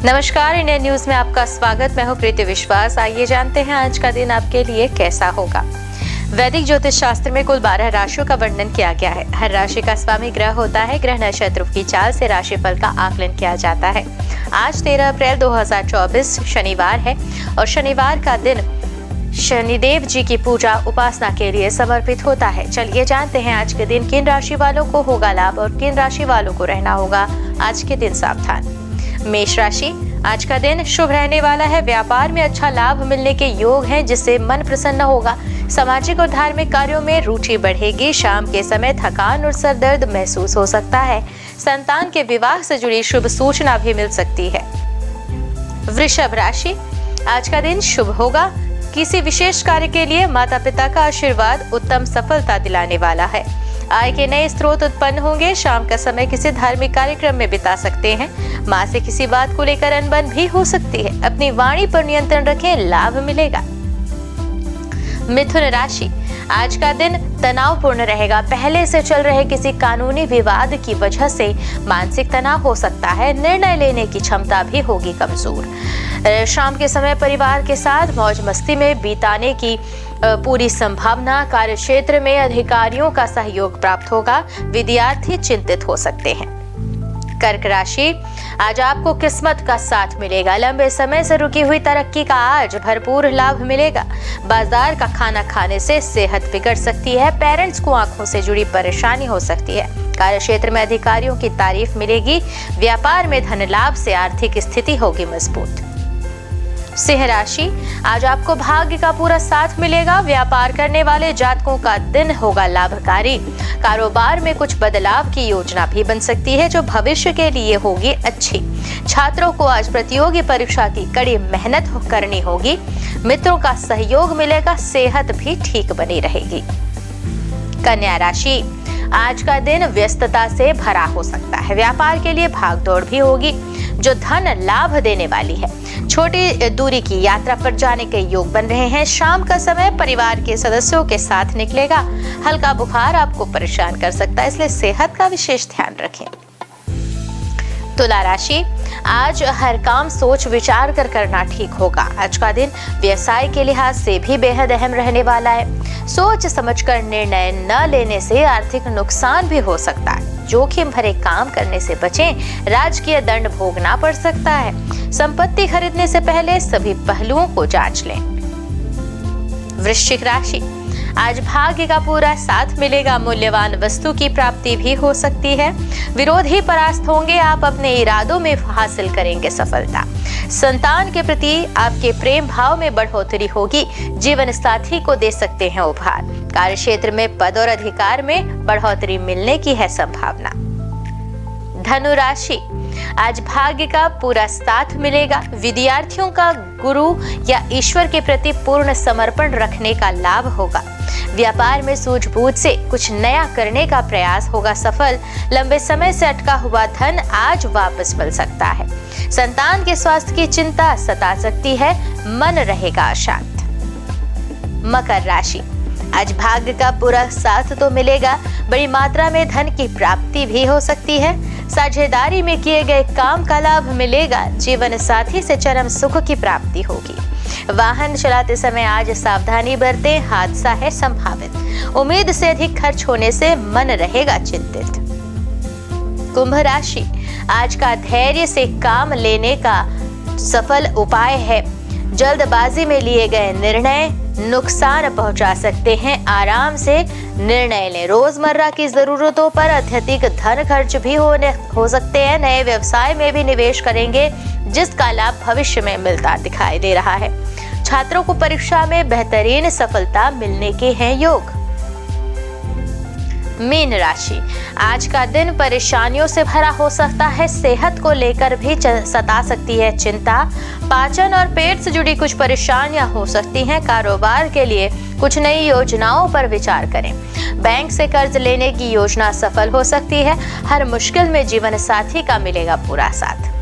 नमस्कार, Indian news में आपका स्वागत। मैं हूं प्रीति विश्वास। आइए जानते हैं आज का दिन आपके लिए कैसा होगा। वैदिक ज्योतिष शास्त्र में कुल 12 राशियों का वर्णन किया गया है। हर राशि का स्वामी ग्रह होता है। ग्रह नक्षत्र की चाल से राशिफल का आकलन किया जाता है। आज 13 अप्रैल 2024 शनिवार है और शनिवार का दिन शनिदेव जी की पूजा उपासना के लिए समर्पित होता है। चलिए जानते हैं आज के दिन किन राशि वालों को होगा लाभ और किन राशि वालों को रहना होगा आज के दिन सावधान। मेष राशि, आज का दिन शुभ रहने वाला है। व्यापार में अच्छा लाभ मिलने के योग हैं, जिससे मन प्रसन्न होगा। सामाजिक और धार्मिक कार्यों में रुचि बढ़ेगी। शाम के समय थकान और सर दर्द महसूस हो सकता है। संतान के विवाह से जुड़ी शुभ सूचना भी मिल सकती है। वृषभ राशि, आज का दिन शुभ होगा। किसी विशेष कार्य के लिए माता पिता का आशीर्वाद उत्तम सफलता दिलाने वाला है। आय के नए स्रोत उत्पन्न होंगे। शाम का समय किसी धार्मिक कार्यक्रम में बिता सकते हैं। माँ से किसी बात को लेकर अनबन भी हो सकती है। अपनी वाणी पर नियंत्रण रखें, लाभ मिलेगा। मिथुन राशि, आज का दिन तनावपूर्ण रहेगा। पहले से चल रहे किसी कानूनी विवाद की वजह से मानसिक तनाव हो सकता है। निर्णय लेने की क्षमता भी होगी कमजोर। शाम के समय परिवार के साथ मौज मस्ती में बिताने की पूरी संभावना। कार्यक्षेत्र में अधिकारियों का सहयोग प्राप्त होगा। विद्यार्थी चिंतित हो सकते हैं। कर्क राशि, आज आपको किस्मत का साथ मिलेगा। लंबे समय से रुकी हुई तरक्की का आज भरपूर लाभ मिलेगा। बाजार का खाना खाने से सेहत बिगड़ सकती है। पेरेंट्स को आंखों से जुड़ी परेशानी हो सकती है। कार्यक्षेत्र में अधिकारियों की तारीफ मिलेगी। व्यापार में धन लाभ से आर्थिक स्थिति होगी मजबूत। सिंह राशि, आज आपको भाग्य का पूरा साथ मिलेगा। व्यापार करने वाले जातकों का दिन होगा लाभकारी। कारोबार में कुछ बदलाव की योजना भी बन सकती है, जो भविष्य के लिए होगी अच्छी। छात्रों को आज प्रतियोगी परीक्षा की कड़ी मेहनत करनी होगी। मित्रों का सहयोग मिलेगा। सेहत भी ठीक बनी रहेगी। कन्या राशि, आज का दिन व्यस्तता से भरा हो सकता है। व्यापार के लिए भागदौड़ भी होगी, जो धन लाभ देने वाली है। छोटी दूरी की यात्रा पर जाने के योग बन रहे हैं। शाम का समय परिवार के सदस्यों के साथ निकलेगा। हल्का बुखार आपको परेशान कर सकता है, इसलिए सेहत का विशेष ध्यान रखें। तुला राशि, आज हर काम सोच विचार कर करना ठीक होगा। आज का दिन व्यवसाय के लिहाज से भी बेहद अहम रहने वाला है। सोच समझकर निर्णय न लेने से आर्थिक नुकसान भी हो सकता है। जोखिम भरे काम करने से बचें। राजकीय दंड भोगना पड़ सकता है। संपत्ति खरीदने से पहले सभी पहलुओं को जांच लें। वृश्चिक राशि, आज भाग्य का पूरा साथ मिलेगा। मूल्यवान वस्तु की प्राप्ति भी हो सकती है। विरोधी परास्त होंगे। आप अपने इरादों में हासिल करेंगे सफलता। संतान के प्रति आपके प्रेम भाव में बढ़ोतरी होगी। जीवन साथी को दे सकते हैं उपहार। कार्यक्षेत्र में पद और अधिकार में बढ़ोतरी मिलने की है संभावना। धनु राशि, आज भाग्य का पूरा साथ मिलेगा। विद्यार्थियों का गुरु या ईश्वर के प्रति पूर्ण समर्पण रखने का लाभ होगा। व्यापार में सूझबूझ से कुछ नया करने का प्रयास होगा सफल। लंबे समय से अटका हुआ धन आज वापस मिल सकता है। संतान के स्वास्थ्य की चिंता सता सकती है। मन रहेगा अशांत। मकर राशि, आज भाग्य का पूरा साथ तो मिलेगा। बड़ी मात्रा में धन की प्राप्ति भी हो सकती है। साझेदारी में किए गए काम का लाभ मिलेगा। जीवन साथी से चरम सुख की प्राप्ति होगी। वाहन चलाते समय आज सावधानी बरतें। हादसा है संभावित। उम्मीद से अधिक खर्च होने से मन रहेगा चिंतित। कुंभ राशि, आज का धैर्य से काम लेने का सफल उपाय है। जल्दबाजी में लिए गए निर्णय नुकसान पहुंचा सकते हैं। आराम से निर्णय लें। रोजमर्रा की जरूरतों पर अत्यधिक धन खर्च भी हो सकते हैं। नए व्यवसाय में भी निवेश करेंगे, जिसका लाभ भविष्य में मिलता दिखाई दे रहा है। छात्रों को परीक्षा में बेहतरीन सफलता मिलने के हैं योग। मीन राशि, आज का दिन परेशानियों से भरा हो सकता है। सेहत को लेकर भी सता सकती है चिंता। पाचन और पेट से जुड़ी कुछ परेशानियां हो सकती हैं। कारोबार के लिए कुछ नई योजनाओं पर विचार करें। बैंक से कर्ज लेने की योजना सफल हो सकती है। हर मुश्किल में जीवन साथी का मिलेगा पूरा साथ।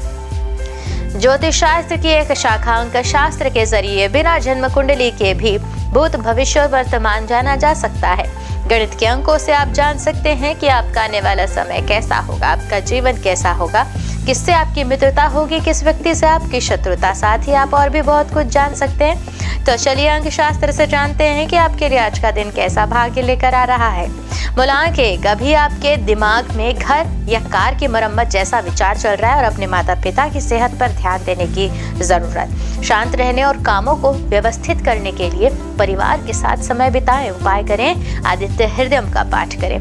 ज्योतिष शास्त्र की एक शाखा अंक शास्त्र के जरिए बिना जन्म कुंडली के भी भूत भविष्य और वर्तमान जाना जा सकता है। गणित के अंकों से आप जान सकते हैं कि आपका आने वाला समय कैसा होगा, आपका जीवन कैसा होगा। किससे आपकी मित्रता होगी, किस व्यक्ति से आपकी शत्रुता, साथ ही आप और भी बहुत कुछ जान सकते हैं। तो चलिए अंक शास्त्र से जानते हैं कि आपके लिए आज का दिन कैसा भाग्य लेकर आ रहा है। मूलांक 1, अभी आपके दिमाग में घर या कार की मरम्मत जैसा विचार चल रहा है और अपने माता पिता की सेहत पर ध्यान देने की जरूरत। शांत रहने और कामों को व्यवस्थित करने के लिए परिवार के साथ समय बिताएं, उपाय करें, आदित्य हृदयम का पाठ करें।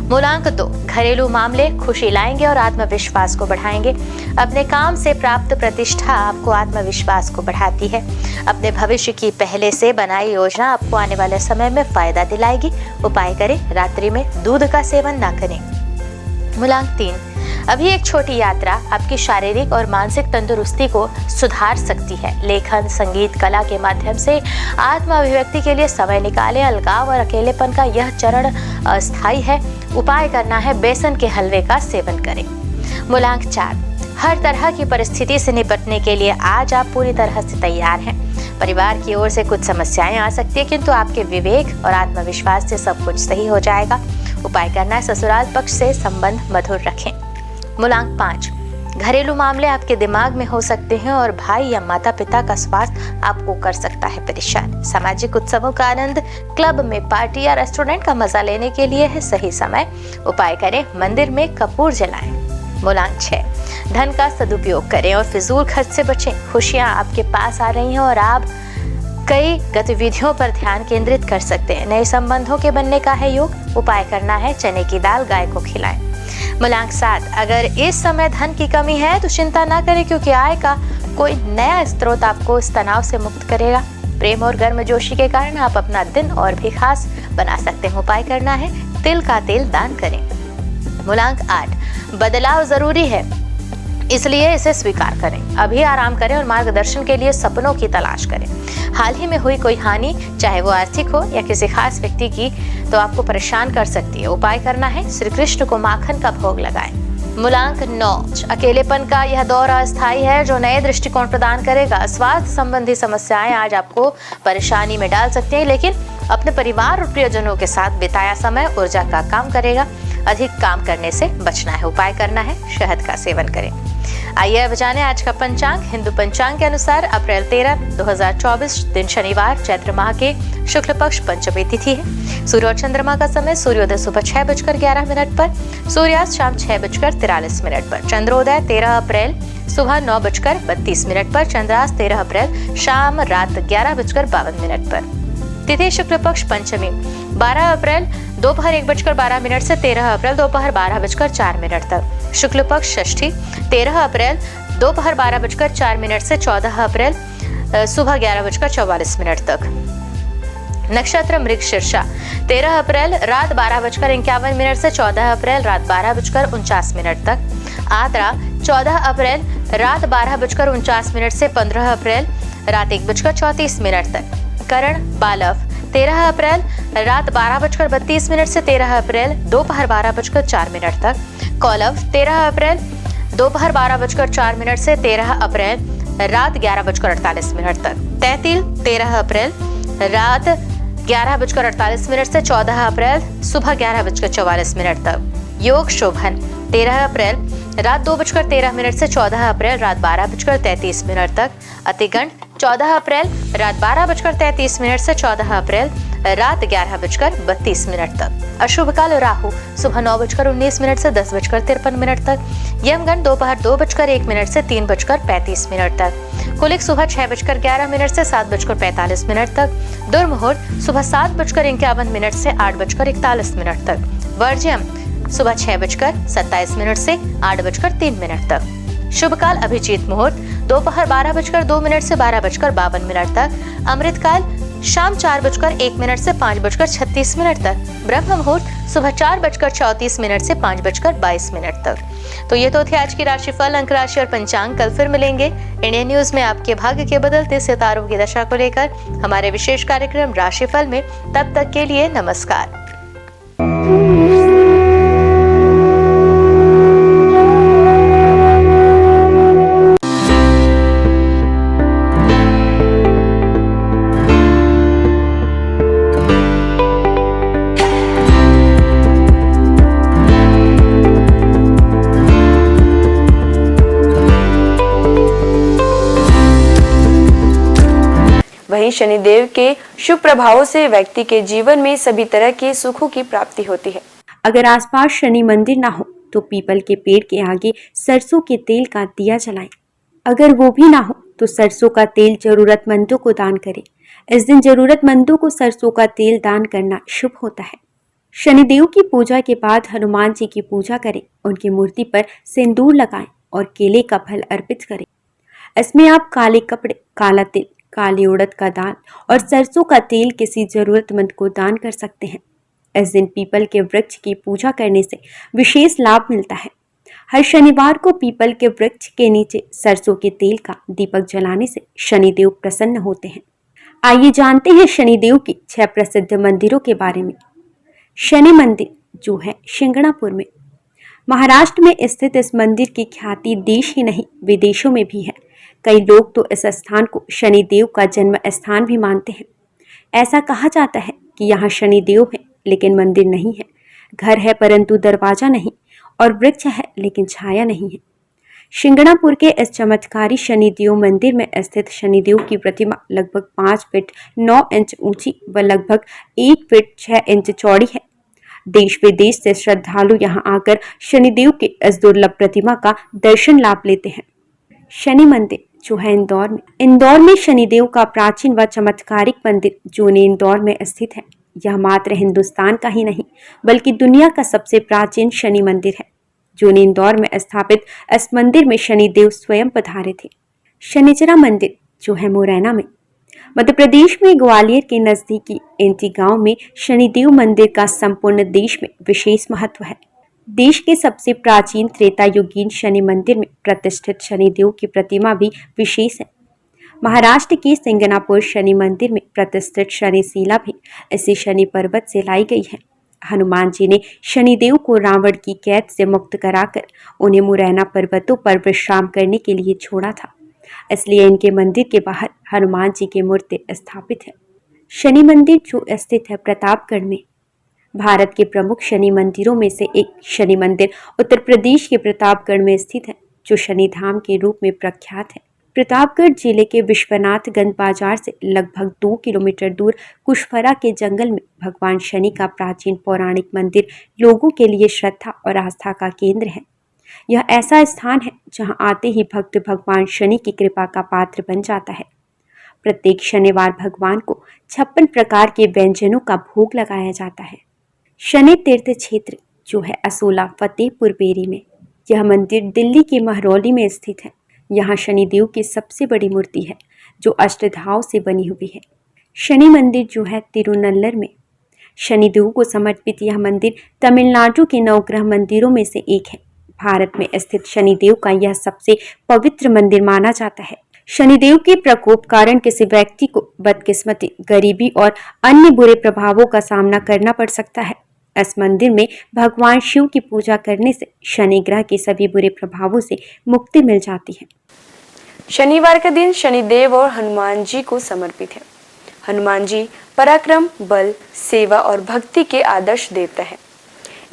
मूलांक 2, घरेलू मामले खुशी लाएंगे और आत्मविश्वास को बढ़ाएंगे। अपने काम से प्राप्त प्रतिष्ठा आपको आत्मविश्वास को बढ़ाती है। अपने भविष्य की पहले से बनाई योजना आपको आने वाले समय में फायदा दिलाएगी। उपाय करें, रात्रि में दूध का सेवन ना करें। मूलांक 3, अभी एक छोटी यात्रा आपकी शारीरिक और मानसिक तंदुरुस्ती को सुधार सकती है। लेखन, संगीत, कला के माध्यम से आत्म अभिव्यक्ति के लिए समय निकालें। अलगाव और अकेलेपन का यह चरण अस्थायी है। उपाय करना है, बेसन के हलवे का सेवन करें। मूलांक 4, हर तरह की परिस्थिति से निपटने के लिए आज आप पूरी तरह से तैयार हैं। परिवार की ओर से कुछ समस्याएं आ सकती है, किंतु आपके विवेक और आत्मविश्वास से सब कुछ सही हो जाएगा। उपाय करना है, ससुराल पक्ष से संबंध मधुर रखें। मूलांक 5, घरेलू मामले आपके दिमाग में हो सकते हैं और भाई या माता पिता का स्वास्थ्य आपको कर सकता है परेशान। सामाजिक उत्सवों का आनंद, क्लब में पार्टी या रेस्टोरेंट का मजा लेने के लिए है सही समय। उपाय करें, मंदिर में कपूर जलाएं। मूलांक 6, धन का सदुपयोग करें और फिजूल खर्च से बचें। खुशियां आपके पास आ रही हैं और आप कई गतिविधियों पर ध्यान केंद्रित कर सकते हैं। नए संबंधों के बनने का है योग। उपाय करना है, चने की दाल गाय को खिलाएं। मूलांक 7, अगर इस समय धन की कमी है तो चिंता ना करें, क्योंकि आय का कोई नया स्रोत आपको इस तनाव से मुक्त करेगा। प्रेम और गर्मजोशी के कारण आप अपना दिन और भी खास बना सकते हैं। उपाय करना है, तिल का तेल दान करें। मूलांक 8, बदलाव जरूरी है, इसलिए इसे स्वीकार करें। अभी आराम करें और मार्गदर्शन के लिए सपनों की तलाश करें। हाल ही में हुई कोई हानि, चाहे वो आर्थिक हो या किसी खास व्यक्ति की, तो आपको परेशान कर सकती है। उपाय करना है, श्री कृष्ण को माखन का भोग लगाएं। मूलांक 9, अकेलेपन का यह दौर अस्थायी है जो नए दृष्टिकोण प्रदान करेगा। स्वास्थ्य संबंधी समस्याएं आज आपको परेशानी में डाल सकती हैं, लेकिन अपने परिवार और प्रियजनों के साथ बिताया समय ऊर्जा का काम करेगा। अधिक काम करने से बचना है। उपाय करना है, शहद का सेवन करें। आइए अब जाने आज का पंचांग। हिंदू पंचांग के अनुसार अप्रैल 13, 2024 दिन शनिवार, चैत्र माह के शुक्ल पक्ष पंचमी तिथि है। सूर्य और चंद्रमा का समय सूर्योदय सुबह 6:11 पर, सूर्यास्त शाम 6:43 पर, चंद्रोदय 13 अप्रैल सुबह 9:32 पर, चंद्रास्त 13 अप्रैल शाम रात 11:52 पर। तिथि शुक्ल पक्ष पंचमी 12 अप्रैल दोपहर 1:12 से 13 अप्रैल दोपहर 12:04 तक। शुक्ल पक्ष षष्ठी 13 अप्रैल दोपहर 12:04 से 14 अप्रैल सुबह 11:44 तक। नक्षत्र मृगशीर्षा 13 अप्रैल रात 12:51 से 14 अप्रैल रात 12:49 तक। आद्रा 14 अप्रैल रात 12:49 से 15 अप्रैल रात 1:34 तक। करण बालव 13 अप्रैल रात 12:32 से 13 अप्रैल दोपहर 12:04 तक। कौलव 13 अप्रैल दोपहर 12:04 से 13 अप्रैल रात 11:48 तक। तैतिल 13 अप्रैल रात 11:48 से 14 अप्रैल सुबह 11:44 तक। योग शोभन 13 अप्रैल रात 2:13 से 14 अप्रैल रात 12:33 तक। अतिगंड 14 अप्रैल रात 12:33 से 14 अप्रैल रात 11:32 तक। अशुभ काल राहु सुबह 9:19 से 10:53 तक। यमगंड दोपहर 2:01 से 3:35 तक। कुलिक सुबह 6:11 से 7:45 तक। दुर्मुहूर्त सुबह 7:51 से 8:41 तक। वर्ज्यम सुबह 6:27 से 8:03 तक। शुभ काल अभिजीत मुहूर्त दोपहर 12:02 से 12:52 तक। अमृत काल शाम 4:01 से 5:36 तक। ब्रह्म मुहूर्त सुबह 4:34 से 5:22 तक। तो ये तो थे आज की राशिफल, अंक राशि और पंचांग। कल फिर मिलेंगे इंडियन न्यूज में आपके भाग्य के बदलते सितारों की दशा को लेकर हमारे विशेष कार्यक्रम राशिफल में। तब तक के लिए नमस्कार। वहीं शनिदेव के शुभ प्रभावों से व्यक्ति के जीवन में सभी तरह के सुखों की प्राप्ति होती है। अगर आसपास शनि मंदिर ना हो तो पीपल के पेड़ के आगे सरसों के तेल का दिया जलाएं। अगर वो भी ना हो तो सरसों का तेल जरूरतमंदों को दान करें। इस दिन जरूरतमंदों को सरसों का तेल दान करना शुभ होता है। शनिदेव की पूजा के बाद हनुमान जी की पूजा करें, उनकी मूर्ति पर सिंदूर लगाएं और केले का फल अर्पित करें। इसमें आप काले कपड़े, काला तिल, काली उड़द का दाल और सरसों का तेल किसी जरूरतमंद को दान कर सकते हैं। इस दिन पीपल के वृक्ष की पूजा करने से विशेष लाभ मिलता है। हर शनिवार को पीपल के वृक्ष के नीचे सरसों के तेल का दीपक जलाने से शनिदेव प्रसन्न होते हैं। आइए जानते हैं शनिदेव के 6 प्रसिद्ध मंदिरों के बारे में। शनि मंदिर जो है शिंगणापुर में, महाराष्ट्र में स्थित इस मंदिर की ख्याति देश ही नहीं विदेशों में भी है। कई लोग तो इस स्थान को शनिदेव का जन्म स्थान भी मानते हैं। ऐसा कहा जाता है कि यहाँ शनिदेव है लेकिन मंदिर नहीं है, घर है परंतु दरवाजा नहीं, और वृक्ष है लेकिन छाया नहीं है। शिंगणापुर के इस चमत्कारी शनिदेव मंदिर में स्थित शनिदेव की प्रतिमा लगभग 5 फीट 9 इंच ऊंची व लगभग 1 फीट 6 इंच चौड़ी है। देश विदेश से श्रद्धालु यहाँ आकर शनिदेव के इस दुर्लभ प्रतिमा का दर्शन लाभ लेते हैं। शनि मंदिर जो है इंदौर में शनिदेव का प्राचीन व चमत्कारिक मंदिर जूने इंदौर में स्थित है। यह मात्र हिंदुस्तान का ही नहीं बल्कि दुनिया का सबसे प्राचीन शनि मंदिर है। जूने इंदौर में स्थापित इस मंदिर में शनिदेव स्वयं पधारे थे। शनिचरा मंदिर जो है मुरैना में, मध्य प्रदेश में ग्वालियर के नजदीकी एंटी गांव में शनिदेव मंदिर का संपूर्ण देश में विशेष महत्व है। देश के सबसे प्राचीन त्रेता युगीन शनि मंदिर में प्रतिष्ठित शनिदेव की प्रतिमा भी विशेष है। महाराष्ट्र के सिंगनापुर शनि मंदिर में प्रतिष्ठित शनिशिला भी इसी शनि पर्वत से लाई गई है। हनुमान जी ने शनिदेव को रावण की कैद से मुक्त कराकर उन्हें मुरैना पर्वतों पर विश्राम करने के लिए छोड़ा था, इसलिए इनके मंदिर के बाहर हनुमान जी की मूर्ति स्थापित है। शनि मंदिर जो स्थित है प्रतापगढ़ में, भारत के प्रमुख शनि मंदिरों में से एक शनि मंदिर उत्तर प्रदेश के प्रतापगढ़ में स्थित है, जो शनि धाम के रूप में प्रख्यात है। प्रतापगढ़ जिले के विश्वनाथगंज बाजार से लगभग 2 किलोमीटर दूर कुशफरा के जंगल में भगवान शनि का प्राचीन पौराणिक मंदिर लोगों के लिए श्रद्धा और आस्था का केंद्र है। यह ऐसा स्थान है जहां आते ही भक्त भगवान शनि की कृपा का पात्र बन जाता है। प्रत्येक शनिवार भगवान को 56 प्रकार के व्यंजनों का भोग लगाया जाता है। शनि तीर्थ क्षेत्र जो है असोला फतेहपुर बेरी में, यह मंदिर दिल्ली के महरौली में स्थित है। यहाँ शनिदेव की सबसे बड़ी मूर्ति है जो अष्टधाव से बनी हुई है। शनि मंदिर जो है तिरुनल्लर में, शनिदेव को समर्पित यह मंदिर तमिलनाडु के नवग्रह मंदिरों में से एक है। भारत में स्थित शनिदेव का यह सबसे पवित्र मंदिर माना जाता है। शनिदेव के प्रकोप कारण किसी व्यक्ति को बदकिस्मती, गरीबी और अन्य बुरे प्रभावों का सामना करना पड़ सकता है। इस मंदिर में भगवान शिव की पूजा करने से शनि ग्रह के सभी बुरे प्रभावों से मुक्ति मिल जाती है। शनिवार का दिन शनिदेव और हनुमान जी को समर्पित है। हनुमान जी पराक्रम, बल, सेवा और भक्ति के आदर्श देवता है।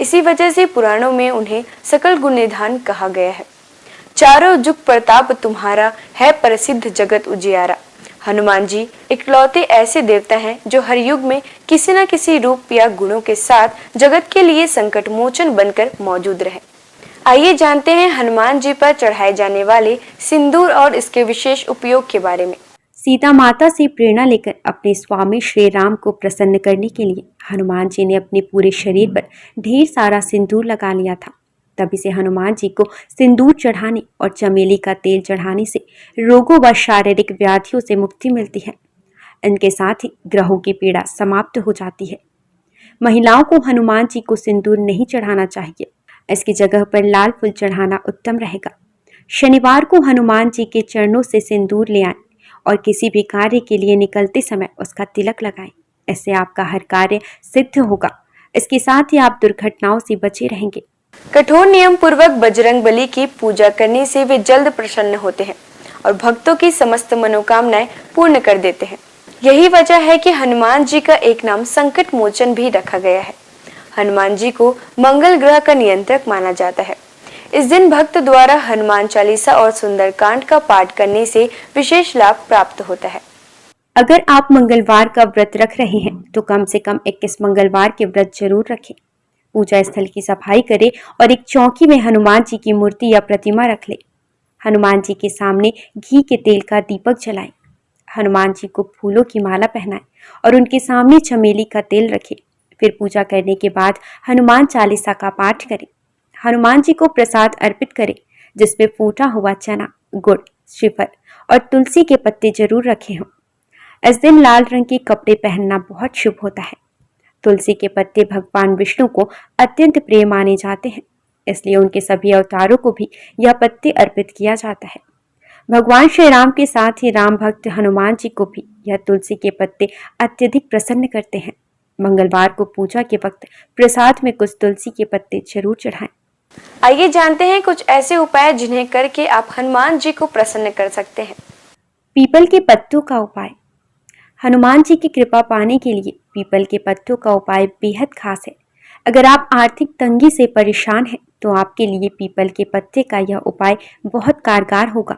इसी वजह से पुराणों में उन्हें सकल गुण निधान कहा गया है। चारों जुग प्रताप तुम्हारा है, प्रसिद्ध जगत उजियारा। हनुमान जी इकलौते ऐसे देवता हैं जो हर युग में किसी न किसी रूप या गुणों के साथ जगत के लिए संकट मोचन बनकर मौजूद रहे। आइए जानते हैं हनुमान जी पर चढ़ाए जाने वाले सिंदूर और इसके विशेष उपयोग के बारे में। सीता माता से प्रेरणा लेकर अपने स्वामी श्री राम को प्रसन्न करने के लिए हनुमान जी ने अपने पूरे शरीर पर ढेर सारा सिंदूर लगा लिया था। तभी से हनुमान जी को सिंदूर चढ़ाने और चमेली का तेल चढ़ाने से रोगों व शारीरिक व्याधियों से मुक्ति मिलती है। इनके साथ ही ग्रहों की पीड़ा समाप्त हो जाती है। महिलाओं को हनुमान जी को सिंदूर नहीं चढ़ाना चाहिए, इसकी जगह पर लाल फूल चढ़ाना उत्तम रहेगा। शनिवार को हनुमान जी के चरणों से सिंदूर ले आएं और किसी भी कार्य के लिए निकलते समय उसका तिलक लगाएं। इससे आपका हर कार्य सिद्ध होगा। इसके साथ ही आप दुर्घटनाओं से बचे रहेंगे। कठोर नियम पूर्वक बजरंग बली की पूजा करने से वे जल्द प्रसन्न होते हैं और भक्तों की समस्त मनोकामनाएं पूर्ण कर देते हैं। यही वजह है कि हनुमान जी का एक नाम संकट मोचन भी रखा गया है। हनुमान जी को मंगल ग्रह का नियंत्रक माना जाता है। इस दिन भक्त द्वारा हनुमान चालीसा और सुंदरकांड का पाठ करने से विशेष लाभ प्राप्त होता है। अगर आप मंगलवार का व्रत रख रहे हैं तो कम से कम 21 मंगलवार के व्रत जरूर रखें। पूजा स्थल की सफाई करें और एक चौकी में हनुमान जी की मूर्ति या प्रतिमा रख लें। हनुमान जी के सामने घी के तेल का दीपक जलाएं। हनुमान जी को फूलों की माला पहनाएं और उनके सामने चमेली का तेल रखें। फिर पूजा करने के बाद हनुमान चालीसा का पाठ करें। हनुमान जी को प्रसाद अर्पित करें जिसमें फूटा हुआ चना, गुड़, श्रीफल और तुलसी के पत्ते जरूर रखे हों। इस दिन लाल रंग के कपड़े पहनना बहुत शुभ होता है। तुलसी के पत्ते भगवान विष्णु को अत्यंत प्रिय माने जाते हैं, इसलिए उनके सभी अवतारों को भी यह पत्ते अर्पित किया जाता है। भगवान श्री राम के साथ ही राम भक्त हनुमान जी को भी यह तुलसी के पत्ते अत्यधिक प्रसन्न करते हैं। मंगलवार को पूजा के वक्त प्रसाद में कुछ तुलसी के पत्ते जरूर चढ़ाएं। आइए जानते हैं कुछ ऐसे उपाय जिन्हें करके आप हनुमान जी को प्रसन्न कर सकते हैं। पीपल के पत्तों का उपाय। हनुमान जी की कृपा पाने के लिए पीपल के पत्तों का उपाय बेहद खास है। अगर आप आर्थिक तंगी से परेशान हैं तो आपके लिए पीपल के पत्ते का यह उपाय बहुत कारगर होगा।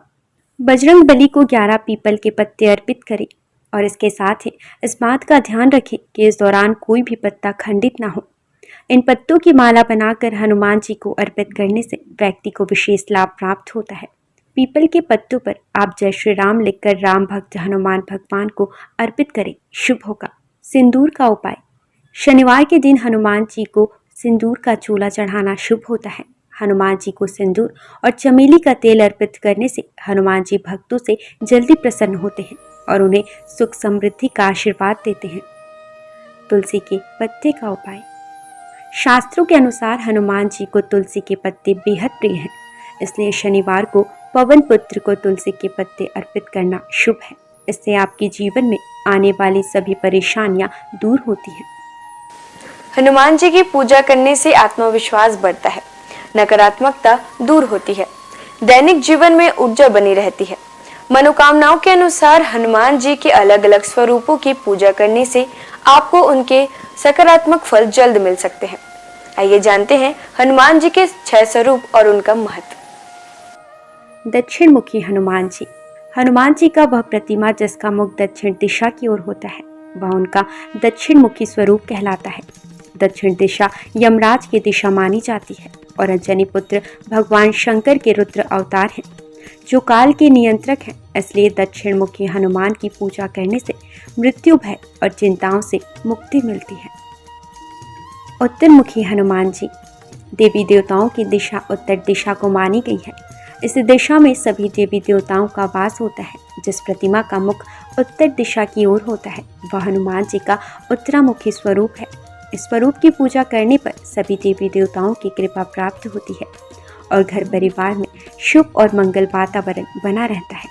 बजरंग बली को 11 पीपल के पत्ते अर्पित करें और इसके साथ ही इस बात का ध्यान रखें कि इस दौरान कोई भी पत्ता खंडित ना हो। इन पत्तों की माला बनाकर हनुमान जी को अर्पित करने से व्यक्ति को विशेष लाभ प्राप्त होता है। पीपल के पत्तों पर आप जय श्री राम लिखकर राम भक्त हनुमान भगवान को अर्पित करें, शुभ होगा। सिंदूर का उपाय। शनिवार के दिन हनुमान जी को सिंदूर का चूल्हा चढ़ाना शुभ होता है। हनुमान जी को सिंदूर और चमेली का तेल अर्पित करने से हनुमान जी भक्तों से जल्दी प्रसन्न होते हैं और उन्हें सुख समृद्धि का आशीर्वाद देते हैं। तुलसी के पत्ते का उपाय। शास्त्रों के अनुसार हनुमान जी को तुलसी के पत्ते बेहद प्रिय हैं, इसलिए शनिवार को पवन पुत्र को तुलसी के पत्ते अर्पित करना शुभ है। इससे आपके जीवन में आने वाली सभी परेशानियां दूर होती हैं। हनुमान जी की पूजा करने से आत्मविश्वास बढ़ता है, नकारात्मकता दूर होती है, दैनिक जीवन में ऊर्जा बनी रहती है। मनोकामनाओं के अनुसार हनुमान जी के अलग अलग स्वरूपों की पूजा करने से आपको उनके सकारात्मक फल जल्द मिल सकते हैं। आइए जानते हैं हनुमान जी के 6 स्वरूप और उनका महत्व। दक्षिण मुखी हनुमान जी। हनुमान जी का वह प्रतिमा जिसका मुख दक्षिण दिशा की ओर होता है, वह उनका दक्षिण मुखी स्वरूप कहलाता है। दक्षिण दिशा यमराज की दिशा मानी जाती है और अंजनी पुत्र भगवान शंकर के रुद्र अवतार हैं, जो काल के नियंत्रक हैं। इसलिए दक्षिण मुखी हनुमान की पूजा करने से मृत्यु भय और चिंताओं से मुक्ति मिलती है। उत्तर मुखी हनुमान जी। देवी देवताओं की दिशा उत्तर दिशा को मानी गई है। इस दिशा में सभी देवी देवताओं का वास होता है। जिस प्रतिमा का मुख उत्तर दिशा की ओर होता है, वह हनुमान जी का उत्तरामुखी स्वरूप है। इस स्वरूप की पूजा करने पर सभी देवी देवताओं की कृपा प्राप्त होती है और घर परिवार में शुभ और मंगल वातावरण बना रहता है।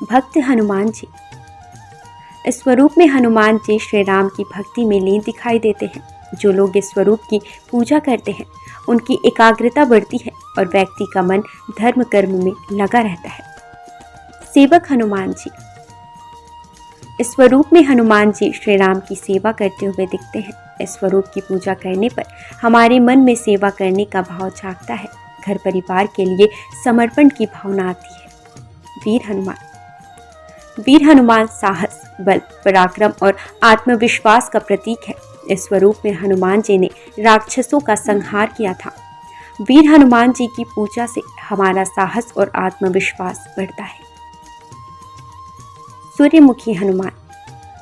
भक्त हनुमान जी। इस स्वरूप में हनुमान जी श्री राम की भक्ति में लीन दिखाई देते हैं। जो लोग इस स्वरूप की पूजा करते हैं उनकी एकाग्रता बढ़ती है और व्यक्ति का मन धर्म कर्म में लगा रहता है। सेवक हनुमान जी। इस स्वरूप में हनुमान जी श्री राम की सेवा करते हुए दिखते हैं। इस स्वरूप की पूजा करने पर हमारे मन में सेवा करने का भाव जागता है। घर परिवार के लिए समर्पण की भावना आती है। वीर हनुमान। वीर हनुमान साहस, बल, पराक्रम और आत्मविश्वास का प्रतीक है। इस स्वरूप में हनुमान जी ने राक्षसों का संहार किया था। वीर हनुमान जी की पूजा से हमारा साहस और आत्मविश्वास बढ़ता है। सूर्यमुखी हनुमान।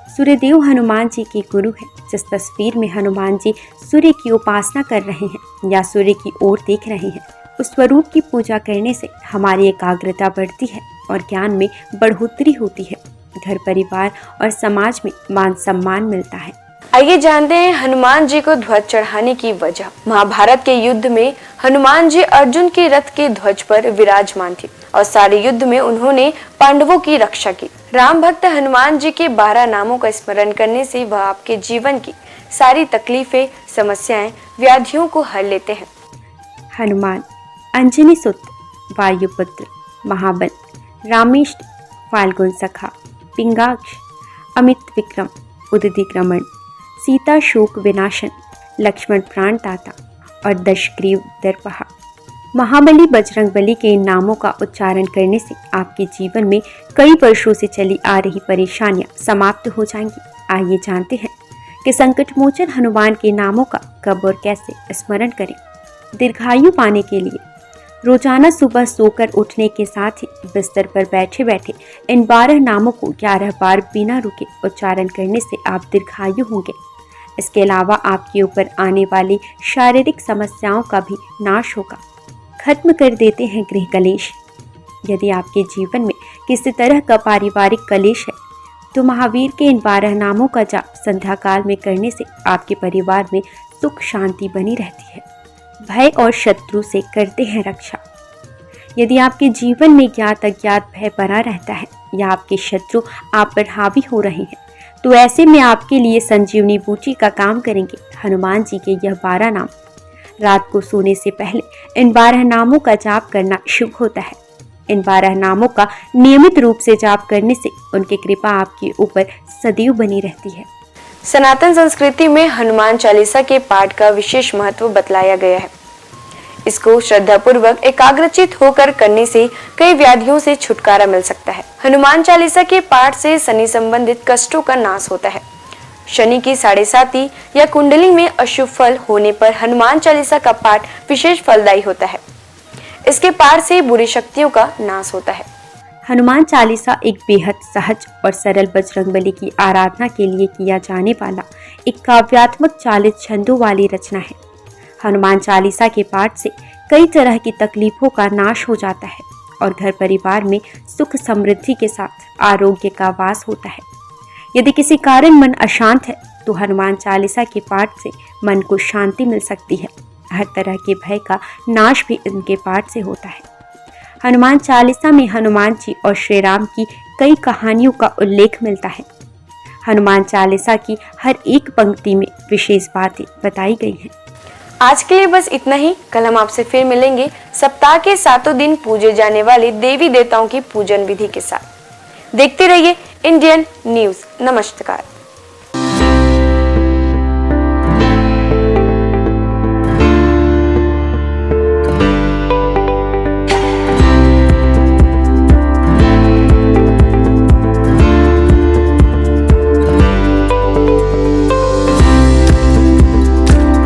सूर्यदेव हनुमान जी के गुरु हैं। जिस तस्वीर में हनुमान जी सूर्य की उपासना कर रहे हैं या सूर्य की ओर देख रहे हैं, उस स्वरूप की पूजा करने से हमारी एकाग्रता बढ़ती है और ज्ञान में बढ़ोतरी होती है। घर परिवार और समाज में मान सम्मान मिलता है। आइए जानते हैं हनुमान जी को ध्वज चढ़ाने की वजह। महाभारत के युद्ध में हनुमान जी अर्जुन के रथ के ध्वज पर विराजमान थे और सारे युद्ध में उन्होंने पांडवों की रक्षा की। राम भक्त हनुमान जी के 12 नामों का स्मरण करने से वह आपके जीवन की सारी तकलीफें, समस्याएं, व्याधियों को हर लेते हैं। हनुमान। अंजनी सुत, वायुपुत्र, महाबल, रामेष्ट, फाल्गुन सखा, पिंगाक्ष, अमित विक्रम, उदधिक्रमण, सीता शोक विनाशन, लक्ष्मण प्राणदाता और दशग्रीव दर्पहा। महाबली बजरंगबली के इन नामों का उच्चारण करने से आपके जीवन में कई वर्षों से चली आ रही परेशानियां समाप्त हो जाएंगी। आइए जानते हैं कि संकट मोचन हनुमान के नामों का कब और कैसे स्मरण करें। दीर्घायु पाने के लिए रोजाना सुबह सोकर उठने के साथ ही बिस्तर पर बैठे बैठे इन 12 नामों को 11 बार बिना रुके उच्चारण करने से आप दीर्घायु होंगे। इसके अलावा आपके ऊपर आने वाली शारीरिक समस्याओं का भी नाश होगा। खत्म कर देते हैं गृह कलेश। यदि आपके जीवन में किसी तरह का पारिवारिक कलेश है तो महावीर के इन 12 नामों का जाप संध्या काल में करने से आपके परिवार में सुख शांति बनी रहती है। भय और शत्रु से करते हैं रक्षा। यदि आपके जीवन में ज्ञात अज्ञात भय बना रहता है या आपके शत्रु आप पर हावी हो रहे हैं तो ऐसे में आपके लिए संजीवनी बूटी का काम करेंगे हनुमान जी के यह 12 नाम। रात को सोने से पहले इन 12 नामों का जाप करना शुभ होता है। इन 12 नामों का नियमित रूप से जाप करने से उनकी कृपा आपके ऊपर सदैव बनी रहती है। सनातन संस्कृति में हनुमान चालीसा के पाठ का विशेष महत्व बतलाया गया है। इसको श्रद्धापूर्वक एकाग्रचित होकर करने से कई व्याधियों से छुटकारा मिल सकता है। हनुमान चालीसा के पाठ से शनि संबंधित कष्टों का नाश होता है। शनि की 7.5 या कुंडली में अशुभ फल होने पर हनुमान चालीसा का पाठ विशेष फलदायी होता है। इसके पाठ से बुरी शक्तियों का नाश होता है। हनुमान चालीसा एक बेहद सहज और सरल बजरंगबली की आराधना के लिए किया जाने वाला एक काव्यात्मक 40 छंदों वाली रचना है। हनुमान चालीसा के पाठ से कई तरह की तकलीफों का नाश हो जाता है और घर परिवार में सुख समृद्धि के साथ आरोग्य का वास होता है। यदि किसी कारण मन अशांत है तो हनुमान चालीसा के पाठ से मन को शांति मिल सकती है। हर तरह के भय का नाश भी इनके पाठ से होता है। हनुमान चालीसा में हनुमान जी और श्री राम की कई कहानियों का उल्लेख मिलता है। हनुमान चालीसा की हर एक पंक्ति में विशेष बातें बताई गई हैं। आज के लिए बस इतना ही। कल हम आपसे फिर मिलेंगे सप्ताह के 7 दिन पूजे जाने वाले देवी देवताओं की पूजन विधि के साथ। देखते रहिए इंडियन न्यूज। नमस्कार।